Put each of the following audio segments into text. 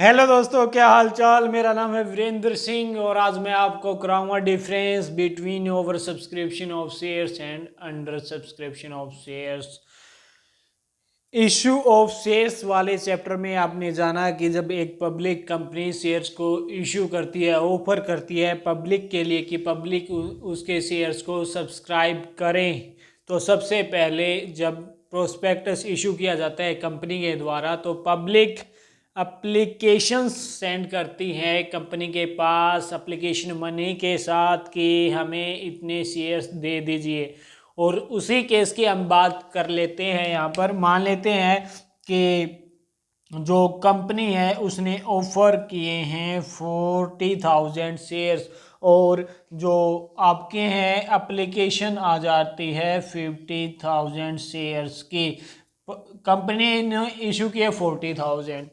Hello दोस्तों, क्या हाल चाल। मेरा नाम है वीरेंद्र सिंह और आज मैं आपको कराऊंगा difference between over subscription of shares and under subscription of shares. Issue of shares वाले चैप्टर में आपने जाना कि जब एक पब्लिक कंपनी शेयर्स को इशू करती है, ऑफर करती है पब्लिक के लिए कि पब्लिक उसके शेयर्स को सब्सक्राइब करें, तो सबसे पहले जब प्रोस्पेक्टस इशू किया जाता है कंपनी के द्वारा तो पब्लिक एप्लीकेशन सेंड करती है कंपनी के पास एप्लीकेशन मनी के साथ कि हमें इतने शेयर्स दे दीजिए। और उसी केस की हम बात कर लेते हैं। यहाँ पर मान लेते हैं कि जो कंपनी है उसने ऑफर किए हैं 40,000 शेयर्स और जो आपके हैं एप्लीकेशन आ जाती है 50,000 शेयर्स की। कंपनी ने इशू किए 40,000,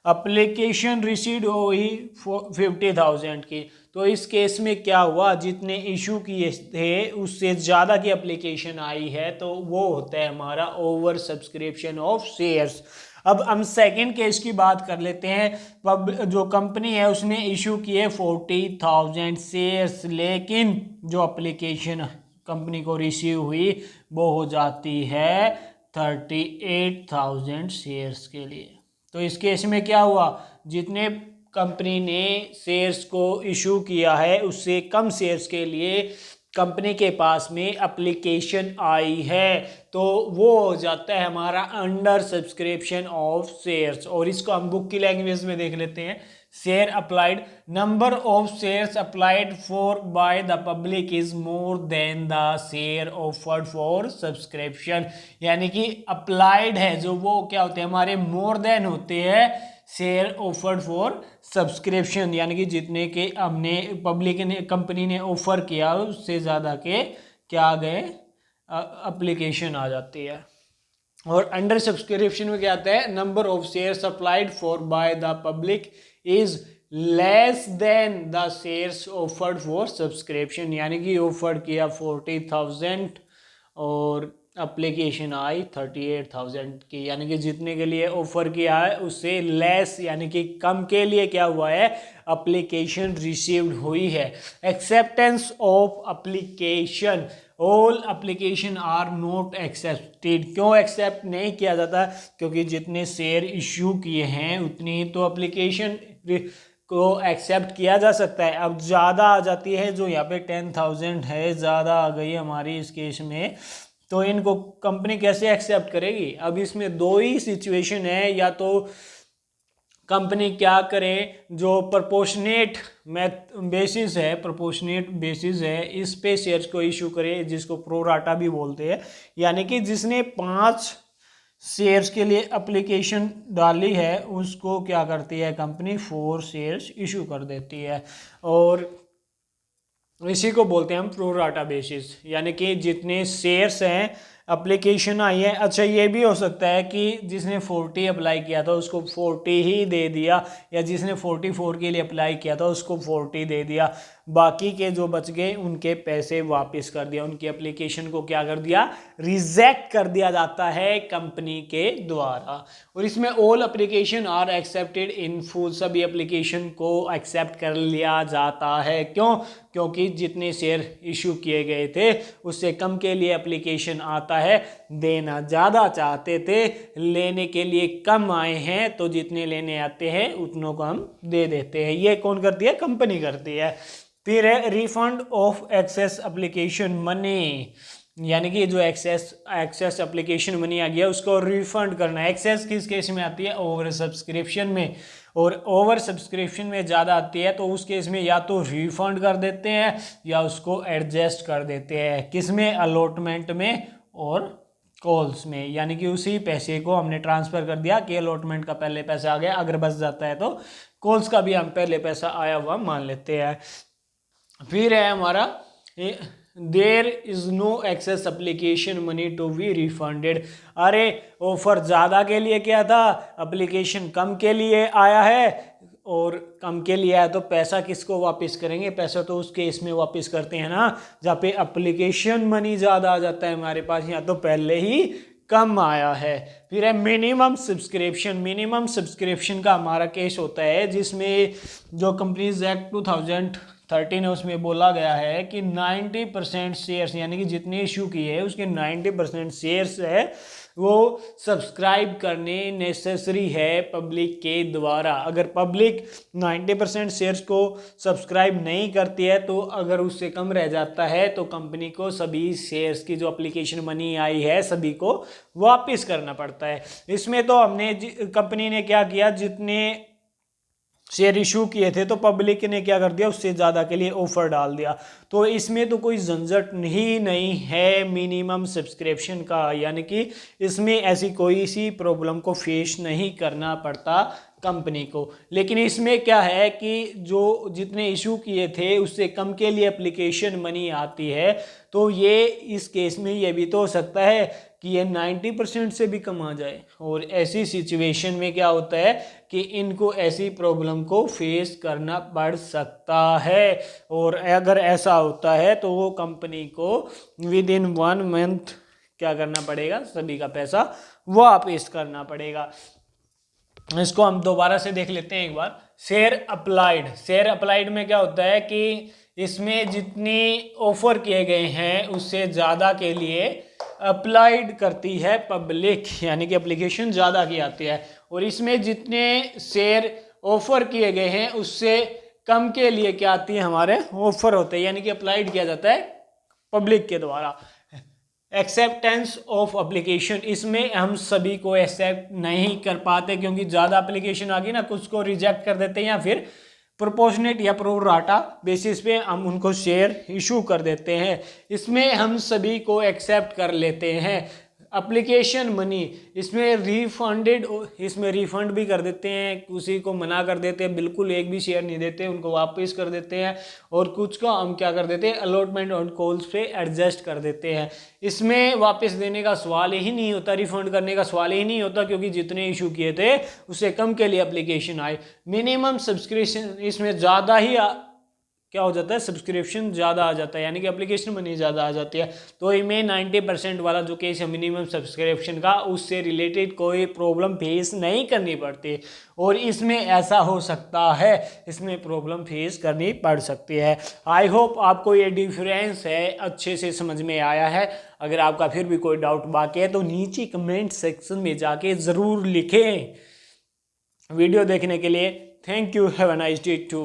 एप्लीकेशन रिसीव हुई 50,000 की। तो इस केस में क्या हुआ, जितने इशू किए थे उससे ज़्यादा की एप्लीकेशन आई है तो वो होता है हमारा ओवर सब्सक्रिप्शन ऑफ शेयर्स। अब हम सेकंड केस की बात कर लेते हैं। जो कंपनी है उसने इशू किए 40,000 शेयर्स, लेकिन जो एप्लीकेशन कंपनी को रिसीव हुई वो हो जाती है 38,000 शेयर्स के लिए। तो इस केस में क्या हुआ, जितने कंपनी ने शेयर्स को इशू किया है उससे कम शेयर्स के लिए कंपनी के पास में एप्लीकेशन आई है तो वो हो जाता है हमारा अंडर सब्सक्रिप्शन ऑफ शेयर्स। और इसको हम बुक की लैंग्वेज में देख लेते हैं। Share applied, number of shares applied for by the public is more than the share offered for subscription. यानी कि अप्लाइड है जो वो क्या होते हैं हमारे मोर देन होते हैं शेयर ऑफर्ड फॉर सब्सक्रिप्शन, यानी कि जितने के हमने पब्लिक ने कंपनी ने ऑफर किया उससे ज़्यादा के क्या आ गए एप्लीकेशन आ जाती है। और अंडर सब्सक्रिप्शन में क्या आता है, number of shares applied for by the public is less than the shares offered for subscription. यानी कि ऑफर किया 40,000 और एप्लीकेशन आई 38,000 की, यानी कि जितने के लिए ऑफर किया है उससे लेस यानी कि कम के लिए क्या हुआ है, एप्लीकेशन रिसीव्ड हुई है। Acceptance of application, all application are not accepted. क्यों एक्सेप्ट नहीं किया जाता, क्योंकि जितने शेयर इश्यू किए हैं उतनी तो एप्लीकेशन को एक्सेप्ट किया जा सकता है। अब ज़्यादा आ जाती है, जो यहाँ पे 10,000 है ज़्यादा आ गई हमारी इस केस में, तो इनको कंपनी कैसे एक्सेप्ट करेगी। अब इसमें दो ही सिचुएशन है, या तो कंपनी क्या करे, जो प्रोपोर्शनेट बेसिस है, प्रोपोर्शनेट बेसिस है इस पे शेयर्स को इशू करे, जिसको प्रो राटा भी बोलते हैं। यानी कि जिसने 5 शेयर्स के लिए एप्लीकेशन डाली है उसको क्या करती है कंपनी 4 शेयर्स इशू कर देती है। और इसी को बोलते हैं हम प्रो राटा बेसिस, यानी कि जितने शेयर्स हैं एप्लीकेशन आई है। अच्छा ये भी हो सकता है कि जिसने 40 अप्लाई किया था उसको 40 ही दे दिया, या जिसने 44 के लिए अप्लाई किया था उसको 40 दे दिया, बाकी के जो बच गए उनके पैसे वापस कर दिया, उनकी एप्लीकेशन को क्या कर दिया, रिजेक्ट कर दिया जाता है कंपनी के द्वारा। और इसमें all application are accepted in full, सभी एप्लीकेशन को एक्सेप्ट कर लिया जाता है। क्यों, क्योंकि जितने शेयर इशू किए गए थे उससे कम के लिए एप्लीकेशन आता है। देना ज़्यादा चाहते थे, लेने के लिए कम आए हैं, तो जितने लेने आते हैं उतनों को हम दे देते हैं। ये कौन करती है, कंपनी करती है। फिर है refund of excess application money, यानी कि जो एक्सेस एप्लीकेशन मनी आ गया उसको रिफंड करना है। एक्सेस किस केस में आती है, ओवर सब्सक्रिप्शन में। और ओवर सब्सक्रिप्शन में ज़्यादा आती है तो उस केस में या तो रिफंड कर देते हैं या उसको एडजस्ट कर देते हैं। किस में, अलॉटमेंट में और कॉल्स में। यानी कि उसी पैसे को हमने ट्रांसफ़र कर दिया कि अलॉटमेंट का पहले पैसा आ गया, अगर बच जाता है तो कॉल्स का भी हम पहले पैसा आया हुआ मान लेते हैं। फिर है हमारा there is no excess application money to be refunded. अरे ऑफर ज़्यादा के लिए क्या था, एप्लीकेशन कम के लिए आया है, और कम के लिए आया तो पैसा किसको वापस करेंगे, पैसा तो उस केस में वापस करते हैं ना जहाँ पे एप्लीकेशन मनी ज़्यादा आ जाता है हमारे पास, या तो पहले ही कम आया है। फिर है मिनिमम सब्सक्रिप्शन। मिनिमम सब्सक्रिप्शन का हमारा केस होता है जिसमें जो कंपनीज एक्ट 2013 है उसमें बोला गया है कि 90% शेयर्स, यानी कि जितने इशू किए हैं उसके 90% शेयर्स है वो सब्सक्राइब करने नेसेसरी है पब्लिक के द्वारा। अगर पब्लिक 90% शेयर्स को सब्सक्राइब नहीं करती है तो अगर उससे कम रह जाता है तो कंपनी को सभी शेयर्स की जो एप्लीकेशन मनी आई है सभी को वापस करना पड़ता है। इसमें तो हमने कंपनी ने क्या किया, जितने शेयर इशू किए थे तो पब्लिक ने क्या कर दिया, उससे ज़्यादा के लिए ऑफर डाल दिया। तो इसमें तो कोई झंझट ही नहीं है मिनिमम सब्सक्रिप्शन का, यानी कि इसमें ऐसी कोई सी प्रॉब्लम को फेस नहीं करना पड़ता कंपनी को। लेकिन इसमें क्या है कि जो जितने इशू किए थे उससे कम के लिए एप्लीकेशन मनी आती है, तो ये इस केस में ये भी तो हो सकता है कि ये 90% से भी कम आ जाए। और ऐसी सिचुएशन में क्या होता है कि इनको ऐसी प्रॉब्लम को फेस करना पड़ सकता है। और अगर ऐसा होता है तो वो कंपनी को विद इन 1 मंथ क्या करना पड़ेगा, सभी का पैसा वापस करना पड़ेगा। इसको हम दोबारा से देख लेते हैं एक बार। Share applied. शेयर अप्लाइड में क्या होता है कि इसमें जितनी ऑफर किए गए हैं उससे ज़्यादा के लिए अप्लाइड करती है पब्लिक, यानी कि एप्लीकेशन ज़्यादा की आती है। और इसमें जितने शेयर ऑफर किए गए हैं उससे कम के लिए क्या आती है, हमारे ऑफर होते हैं, यानी कि अप्लाइड किया जाता है पब्लिक के द्वारा। एक्सेप्टेंस ऑफ एप्लीकेशन, इसमें हम सभी को एक्सेप्ट नहीं कर पाते क्योंकि ज़्यादा एप्लीकेशन आ गई ना, कुछ को रिजेक्ट कर देते हैं या फिर प्रोपोर्शनेट या प्रोराटा बेसिस पे हम उनको शेयर इशू कर देते हैं। इसमें हम सभी को एक्सेप्ट कर लेते हैं। एप्लीकेशन मनी, इसमें रिफंड भी कर देते हैं, किसी को मना कर देते हैं, बिल्कुल एक भी शेयर नहीं देते, उनको वापस कर देते हैं। और कुछ का हम क्या कर देते हैं, अलॉटमेंट ऑन कॉल्स पे एडजस्ट कर देते हैं। इसमें वापस देने का सवाल ही नहीं होता, रिफंड करने का सवाल ही नहीं होता क्योंकि जितने इशू किए थे उससे कम के लिए एप्लीकेशन आए। मिनिमम सब्सक्रिप्शन, इसमें ज़्यादा ही क्या हो जाता है, सब्सक्रिप्शन ज़्यादा आ जाता है, यानी कि एप्लीकेशन मनी ज़्यादा आ जाती है। तो इनमें 90% वाला जो केस है मिनिमम सब्सक्रिप्शन का, उससे रिलेटेड कोई प्रॉब्लम फेस नहीं करनी पड़ती। और इसमें ऐसा हो सकता है, इसमें प्रॉब्लम फेस करनी पड़ सकती है। आई होप आपको ये डिफरेंस है अच्छे से समझ में आया है। अगर आपका फिर भी कोई डाउट बाकी है तो नीचे कमेंट सेक्शन में जाके ज़रूर लिखें। वीडियो देखने के लिए thank you. Have a nice day to.